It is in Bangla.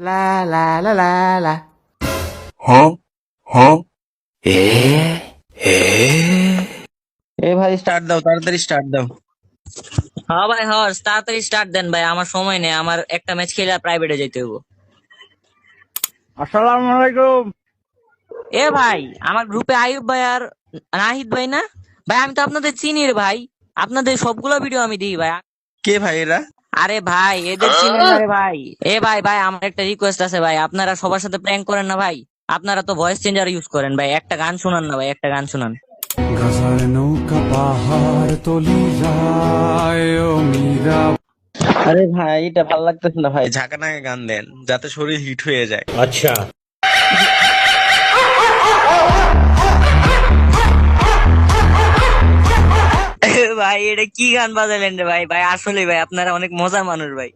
লা লা লা লা লা। এ ভাই স্টার্ট দাও, তাড়াতাড়ি স্টার্ট দাও। হ্যাঁ ভাই হ্যাঁ, তাড়াতাড়ি স্টার্ট দেন ভাই, আমার সময় নেই, আমার একটা ম্যাচ খেলে প্রাইভেটে যেতে হইব। আসসালামু আলাইকুম। এ ভাই, আমার গ্রুপে আইয়ুব ভাই আর নাহিদ ভাই না? ভাই আমি তো আপনাদের চিনি রে ভাই, আপনাদের সবগুলো ভিডিও আমি দিই ভাই। কে ভাই এরা? আরে ভাই এদের চিনেন না রে ভাই। এ ভাই ভাই, আমার একটা রিকোয়েস্ট আছে ভাই, আপনারা সবার সাথে প্র্যাঙ্ক করেন না ভাই। আপনারা তো ভয়েস চেঞ্জার ইউজ করেন ভাই, একটা গান শোনান না ভাই, একটা গান শোনান। গাজার নৌকা পাহাড় তলি যায় ও মীরা। আরে ভাই এটা ভালো লাগতেছে না ভাই, ঝাঁকানাকে গান দেন যাতে শরীর হিট হয়ে যায়। আচ্ছা, ভাই এটা কি গান বাজালেন রে ভাই? ভাই আসলে ভাই আপনারা অনেক মজার মানুষ ভাই।